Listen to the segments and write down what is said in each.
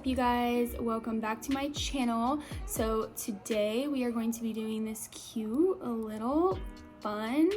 up, you guys? Welcome back to my channel. So today we are going to be doing this cute little fun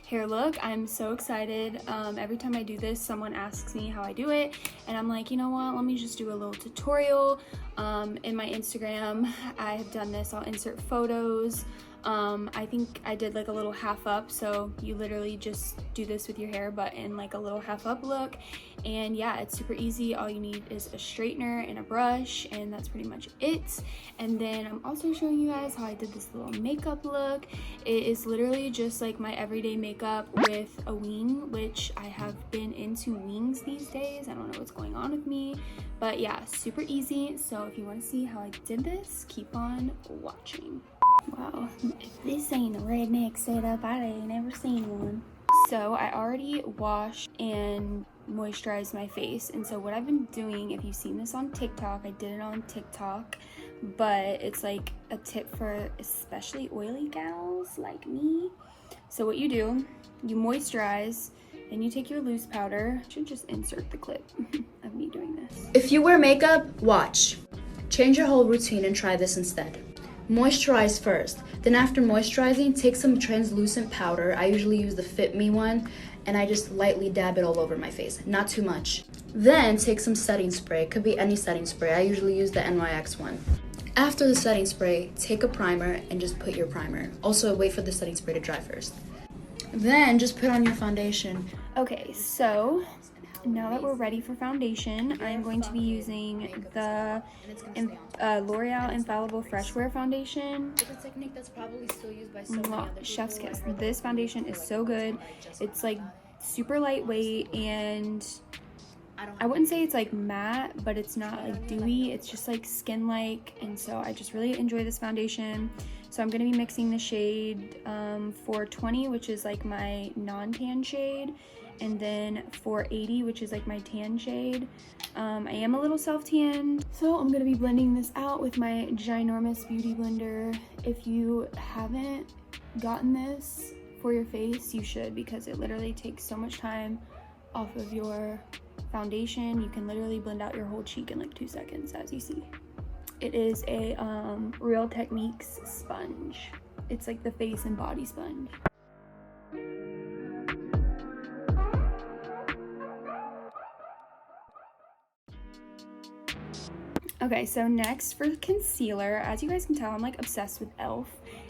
hair look. I'm so excited. Every time I do this, someone asks me how I do it, and I'm like, you know what, let me just do a little tutorial. In my Instagram, I have done this. I'll insert photos. I think I did like a little half up, so you literally just do this with your hair but in like a little half up look. And yeah, it's super easy. All you need is a straightener and a brush, and that's pretty much it. And then I'm also showing you guys how I did this little makeup look. It is literally just like my everyday makeup with a wing, which I have been into wings these days. I don't know what's going on with me, but yeah, super easy. So if you want to see how I did this, keep on watching. Wow, if this ain't a redneck setup, I ain't never seen one. So I already washed and moisturized my face, and so what I've been doing, if you've seen this on TikTok, I did it on TikTok, but it's like a tip for especially oily gals like me. So what you do, you moisturize, then you take your loose powder. I should just insert the clip of me doing this. If you wear makeup, watch. Change your whole routine and try this instead. Moisturize first, then after moisturizing, take some translucent powder. I usually use the Fit Me one, and I just lightly dab it all over my face, not too much. Then take some setting spray. It could be any setting spray. I usually use the NYX one. After the setting spray, take a primer and just put your primer. Also, wait for the setting spray to dry first. Then just put on your foundation. Okay, so now that we're ready for foundation, I'm going to be using the L'Oreal Infallible Fresh Wear Foundation. It's a technique that's probably still used by so many other people. Chef's kiss. This foundation is so good. It's like super lightweight, and I wouldn't say it's like matte, but it's not like dewy. It's just like skin-like, and so I just really enjoy this foundation. So I'm going to be mixing the shade 420, which is like my non-tan shade, and then 480, which is like my tan shade. I am a little self-tanned, so I'm gonna be blending this out with my ginormous beauty blender. If you haven't gotten this for your face, you should, because it literally takes so much time off of your foundation. You can literally blend out your whole cheek in like 2 seconds, as you see. It is a Real Techniques sponge. It's like the face and body sponge. Okay, so next for concealer, as you guys can tell, I'm like obsessed with e.l.f.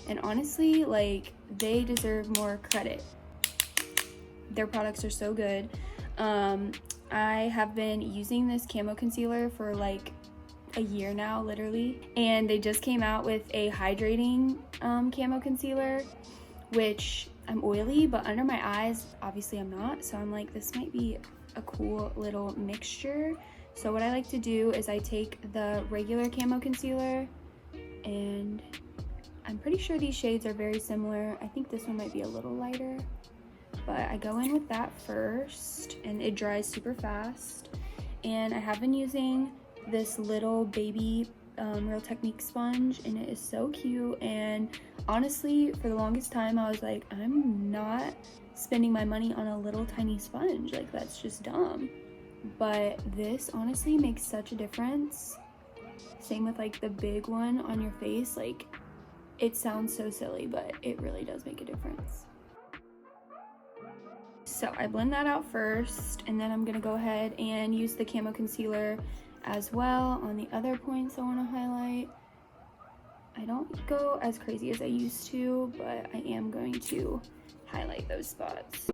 and honestly, like, they deserve more credit. Their products are so good. I have been using this camo concealer for like a year now, literally, and they just came out with a hydrating camo concealer, which I'm oily, but under my eyes, obviously I'm not, so I'm like, this might be a cool little mixture. So what I like to do is I take the regular camo concealer, and I'm pretty sure these shades are very similar. I think this one might be a little lighter, but I go in with that first, and it dries super fast. And I have been using this little baby Real Techniques sponge, and it is so cute. And honestly, for the longest time, I was like, I'm not spending my money on a little tiny sponge. Like, that's just dumb. But this honestly makes such a difference. Same with like the big one on your face. Like, it sounds so silly, but it really does make a difference. So I blend that out first, and then I'm gonna go ahead and use the camo concealer as well on the other points I want to highlight. I don't go as crazy as I used to, but I am going to highlight those spots.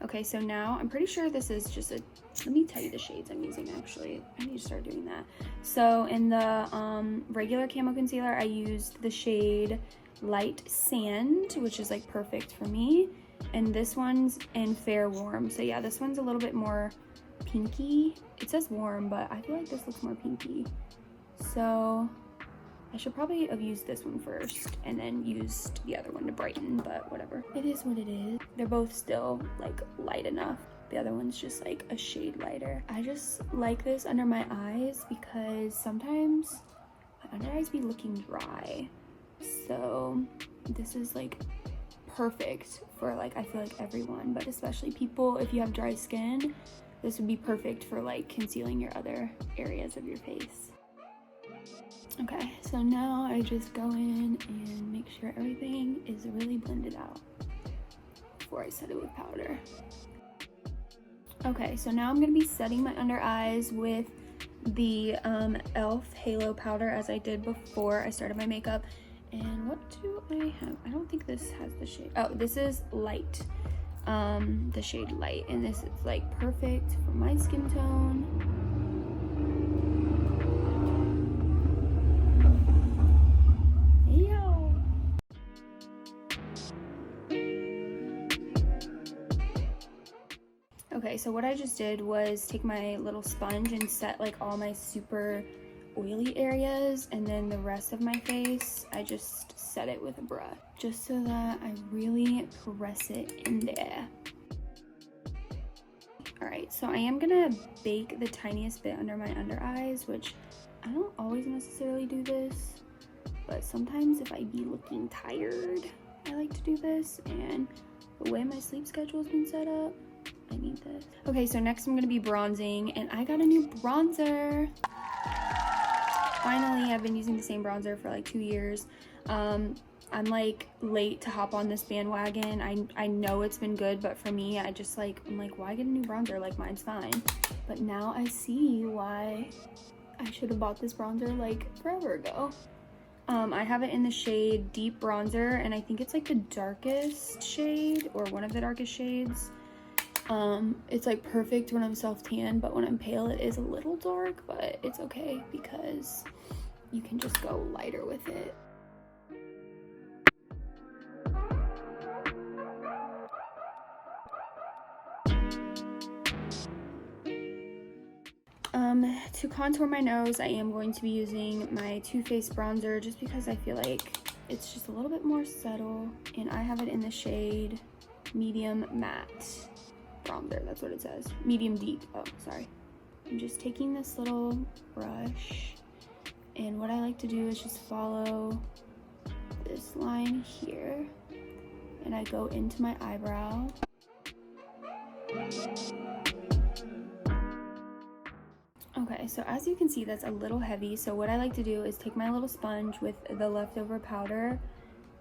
Okay, so now I'm pretty sure this is just a, let me tell you the shades I'm using actually. I need to start doing that. So in the regular camo concealer, I used the shade Light Sand, which is like perfect for me. And this one's in Fair Warm. So yeah, this one's a little bit more pinky. It says warm, but I feel like this looks more pinky. So I should probably have used this one first and then used the other one to brighten, but whatever. It is what it is. They're both still like light enough. The other one's just like a shade lighter. I just like this under my eyes because sometimes my under eyes be looking dry. So this is like perfect for like, I feel like everyone, but especially people, if you have dry skin, this would be perfect for like concealing your other areas of your face. Okay, so now I just go in and make sure everything is really blended out before I set it with powder. Okay, so now I'm gonna be setting my under eyes with the e.l.f. Halo powder as I did before I started my makeup. And what do I have? I don't think this has the shade. Oh, this is light, the shade light, and this is like perfect for my skin tone. Yo. Okay, so what I just did was take my little sponge and set like all my super oily areas, and then the rest of my face I just set it with a brush just so that I really press it in there. Alright, so I am gonna bake the tiniest bit under my under eyes, which I don't always necessarily do this, but sometimes if I be looking tired I like to do this, and the way my sleep schedule has been set up, I need this. Okay, so next I'm gonna be bronzing, and I got a new bronzer. Finally, I've been using the same bronzer for like 2 years. I'm like late to hop on this bandwagon. I know it's been good, but for me, I'm like, why get a new bronzer? Like, mine's fine. But now I see why I should have bought this bronzer like forever ago. I have it in the shade Deep Bronzer, and I think it's like the darkest shade or one of the darkest shades. It's like perfect when I'm self-tan, but when I'm pale it is a little dark, but it's okay because you can just go lighter with it. To contour my nose, I am going to be using my Too Faced bronzer just because I feel like it's just a little bit more subtle, and I have it in the shade Medium Matte Bronzer. That's what it says. Medium Deep. Oh, sorry. I'm just taking this little brush, and what I like to do is just follow this line here, and I go into my eyebrow. Okay, so as you can see, that's a little heavy, so what I like to do is take my little sponge with the leftover powder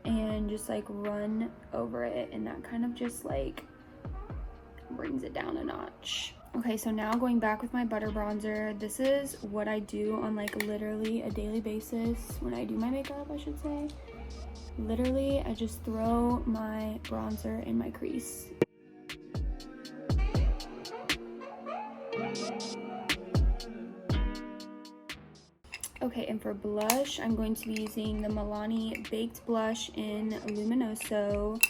and just like run over it, and that kind of just like brings it down a notch. Okay, so now going back with my butter bronzer, this is what I do on like literally a daily basis when I do my makeup, I should say. Literally, I just throw my bronzer in my crease. Okay, and for blush, I'm going to be using the Milani Baked Blush in Luminoso.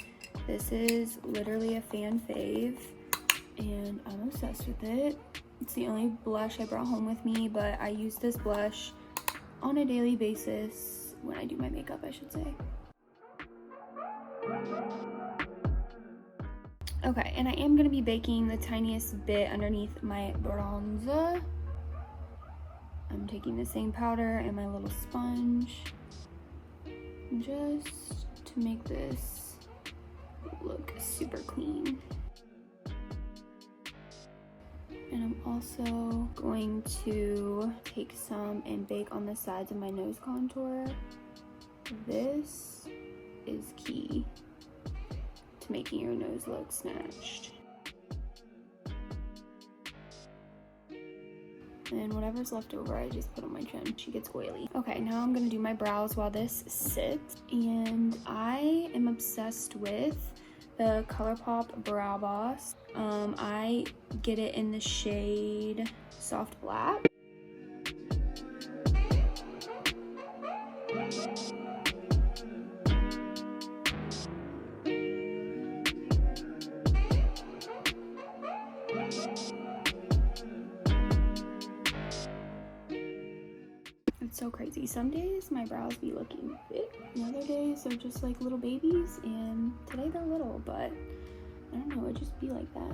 This is literally a fan fave, and I'm obsessed with it. It's the only blush I brought home with me, but I use this blush on a daily basis when I do my makeup, I should say. Okay, and I am going to be baking the tiniest bit underneath my bronzer. I'm taking the same powder and my little sponge just to make this look super clean. And I'm also going to take some and bake on the sides of my nose contour. This is key to making your nose look snatched. And whatever's left over, I just put on my chin. She gets oily. Okay, now I'm gonna do my brows while this sits. And I am obsessed with the ColourPop Brow Boss. I get it in the shade Soft Black. It's so crazy. Some days my brows be looking thick, and other days they're just like little babies, and today they're little, but I don't know, it just be like that.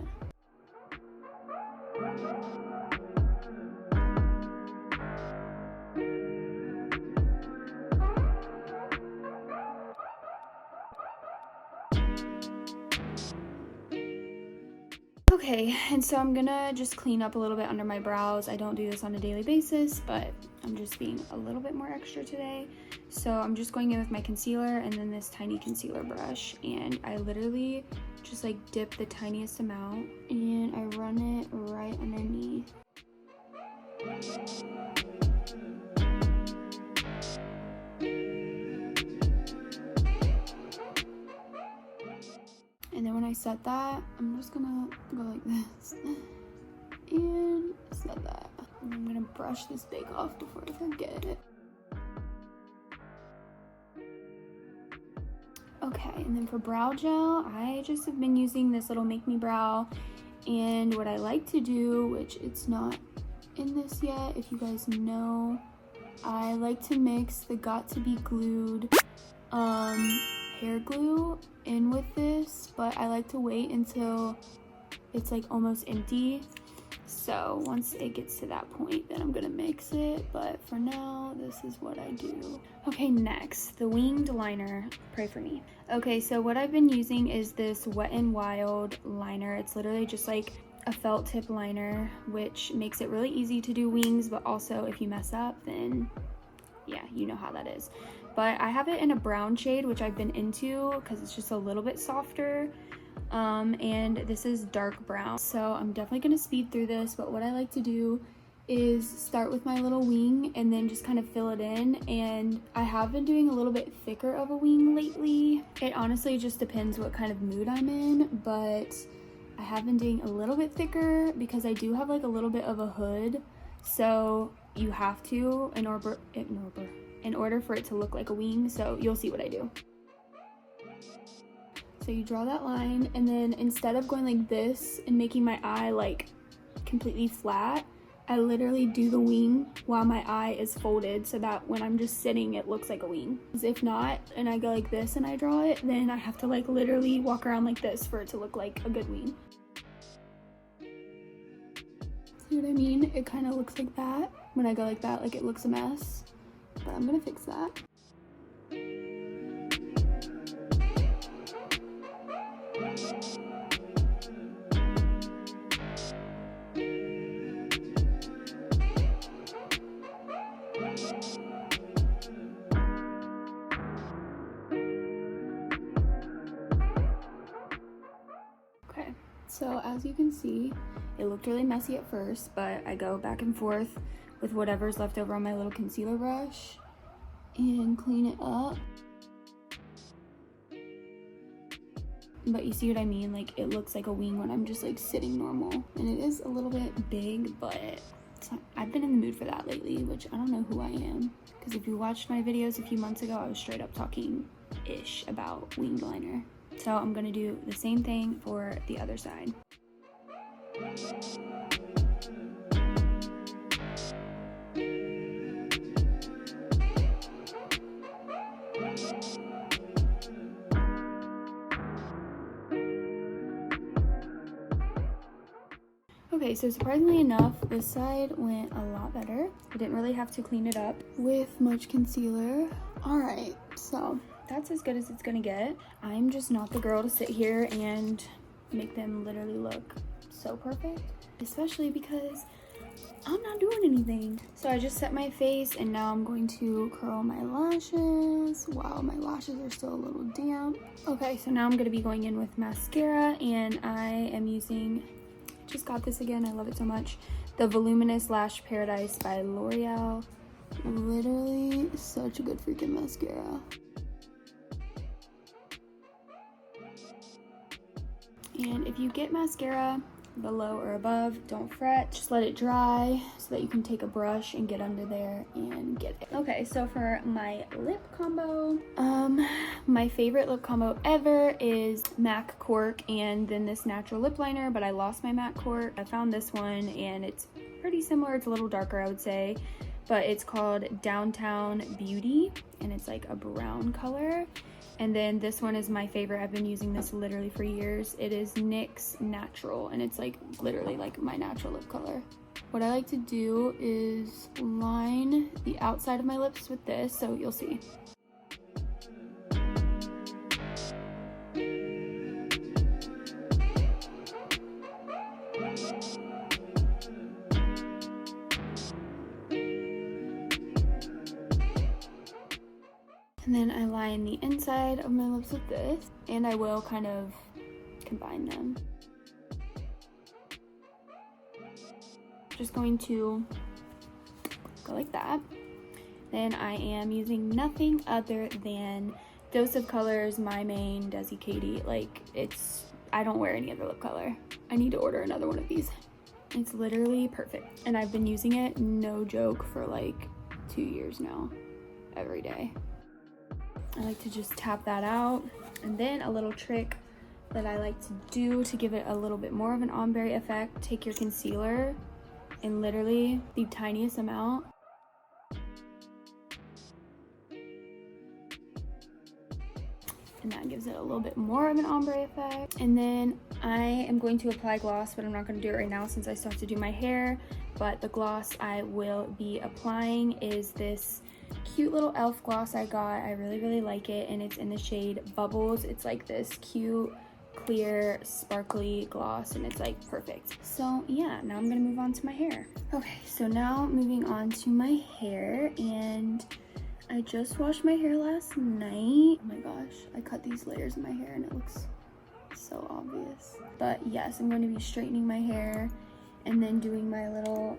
Okay, and so I'm gonna just clean up a little bit under my brows. I don't do this on a daily basis, but I'm just being a little bit more extra today. So I'm just going in with my concealer and then this tiny concealer brush, and I literally just like dip the tiniest amount and I run it right underneath. And then when I set that, I'm just gonna go like this and set that. And I'm gonna brush this bake off before I forget it. Okay, and then for brow gel, I just have been using this little Make Me Brow. And what I like to do, which it's not in this yet, if you guys know, I like to mix the Got To Be Glued hair glue in with this, but I like to wait until it's like almost empty. So once it gets to that point, then I'm gonna mix it, but for now, this is what I do. Okay, next, the winged liner. Pray for me. Okay, so what I've been using is this Wet n Wild liner. It's literally just like a felt tip liner, which makes it really easy to do wings, but also if you mess up, then yeah, you know how that is. But I have it in a brown shade, which I've been into because it's just a little bit softer. And this is dark brown. So I'm definitely gonna speed through this, but what I like to do is start with my little wing and then just kind of fill it in. And I have been doing a little bit thicker of a wing lately. It honestly just depends what kind of mood I'm in, but I have been doing a little bit thicker because I do have like a little bit of a hood. So you have to in order for it to look like a wing. So you'll see what I do. So you draw that line, and then instead of going like this and making my eye like completely flat, I literally do the wing while my eye is folded so that when I'm just sitting, it looks like a wing. If not, and I go like this and I draw it, then I have to like literally walk around like this for it to look like a good wing. See what I mean? It kind of looks like that. When I go like that, like it looks a mess, but I'm gonna fix that. Okay, so as you can see, it looked really messy at first, but I go back and forth with whatever's left over on my little concealer brush and clean it up. But you see what I mean? Like it looks like a wing when I'm just like sitting normal. And it is a little bit big, but I've been in the mood for that lately, which I don't know who I am. Because if you watched my videos a few months ago, I was straight up talking-ish about winged liner. So I'm gonna do the same thing for the other side. Okay, so surprisingly enough, this side went a lot better. I didn't really have to clean it up with much concealer. All right, so that's as good as it's gonna get. I'm just not the girl to sit here and make them literally look so perfect, especially because I'm not doing anything. So I just set my face and now I'm going to curl my lashes. Wow, my lashes are still a little damp. Okay, so now I'm gonna be going in with mascara, and I am using, just got this again, I love it so much, the Voluminous Lash Paradise by L'Oreal. Literally such a good freaking mascara. And if you get mascara below or above, don't fret, just let it dry so that you can take a brush and get under there and get it. Okay, so for my lip combo, my favorite lip combo ever is MAC Cork and then this natural lip liner, but I lost my MAC Cork. I found this one and it's pretty similar. It's a little darker, I would say, but it's called Downtown Beauty and it's like a brown color. And then this one is my favorite. I've been using this literally for years. It is NYX Natural, and it's like literally like my natural lip color. What I like to do is line the outside of my lips with this, so you'll see. And then I line the inside of my lips with this, and I will kind of combine them. Just going to go like that. Then I am using nothing other than Dose of Colors, My Main, Desi Katie. Like, I don't wear any other lip color. I need to order another one of these. It's literally perfect. And I've been using it, no joke, for like 2 years now, every day. I like to just tap that out. And then a little trick that I like to do to give it a little bit more of an ombre effect, take your concealer and literally the tiniest amount. And that gives it a little bit more of an ombre effect. And then I am going to apply gloss, but I'm not going to do it right now since I still have to do my hair. But the gloss I will be applying is this cute little e.l.f. gloss I got. I really like it, and it's in the shade Bubbles. It's like this cute, clear, sparkly gloss, and it's like perfect. So yeah, now I'm gonna move on to my hair. Okay, so now moving on to my hair, and I just washed my hair last night. Oh my gosh, I cut these layers in my hair and it looks so obvious. But yes, I'm going to be straightening my hair and then doing my little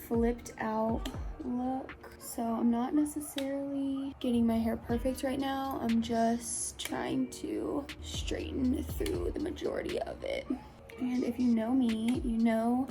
flipped out look. So I'm not necessarily getting my hair perfect right now. I'm just trying to straighten through the majority of it. And if you know me, you know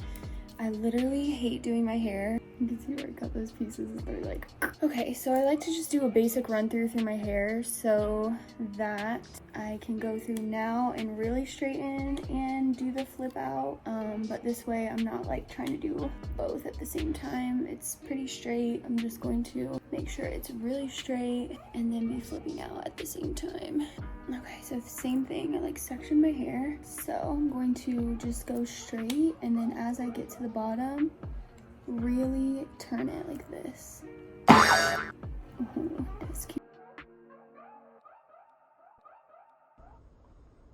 I literally hate doing my hair. You can see where I cut those pieces. They're like, okay, so I like to just do a basic run through my hair so that I can go through now and really straighten and do the flip out. But this way I'm not like trying to do both at the same time. It's pretty straight. I'm just going to make sure it's really straight and then be flipping out at the same time. Okay, so the same thing, I like section my hair. So I'm going to just go straight, and then as I get to the bottom, really turn it like this. Ooh, that's cute.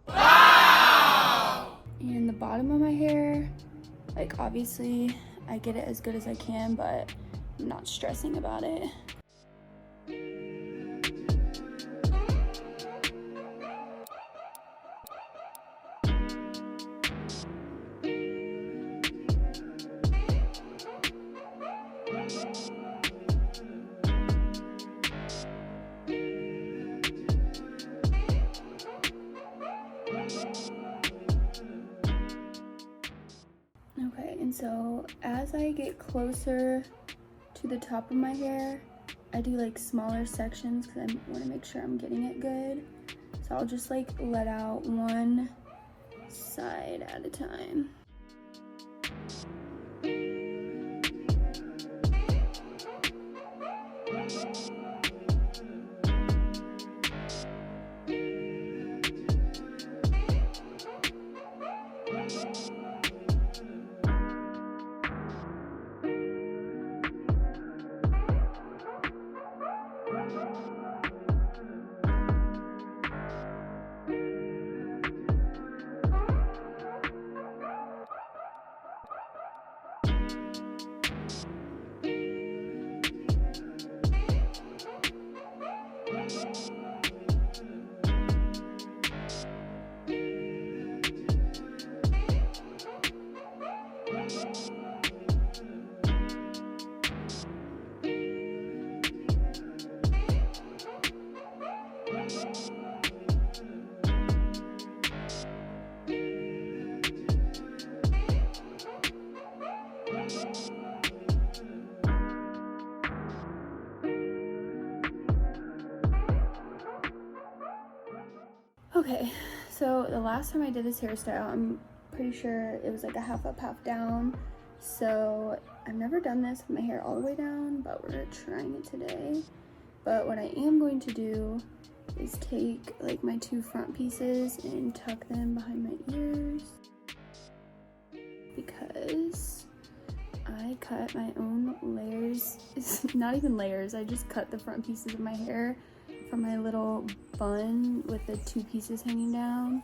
Wow! And the bottom of my hair, like obviously I get it as good as I can, but I'm not stressing about it. Okay, and so as I get closer to the top of my hair, I do like smaller sections because I want to make sure I'm getting it good. So I'll just like let out one side at a time. Okay, so the last time I did this hairstyle, I'm pretty sure it was like a half up, half down. So I've never done this with my hair all the way down, but we're trying it today. But what I am going to do is take like my two front pieces and tuck them behind my ears, because I cut my own layers. It's not even layers, I just cut the front pieces of my hair from my little bun with the two pieces hanging down.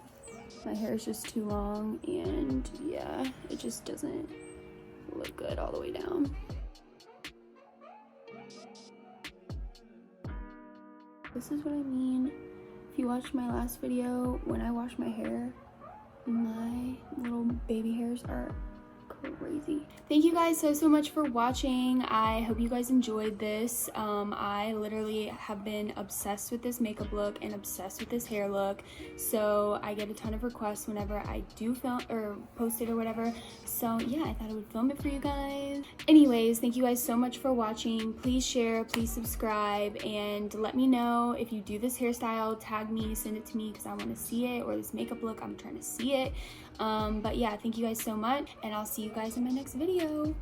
My hair is just too long, and yeah, it just doesn't look good all the way down. This is what I mean. If you watched my last video, when I wash my hair, my little baby hairs are crazy. Thank you guys so much for watching. I hope you guys enjoyed this. I literally have been obsessed with this makeup look and obsessed with this hair look, so I get a ton of requests whenever I do film or post it or whatever. So yeah, I thought I would film it for you guys. Anyways, thank you guys so much for watching. Please share, please subscribe, and let me know if you do this hairstyle. Tag me, send it to me, because I want to see it, or this makeup look, I'm trying to see it. But yeah, thank you guys so much, and I'll see you guys in my next video.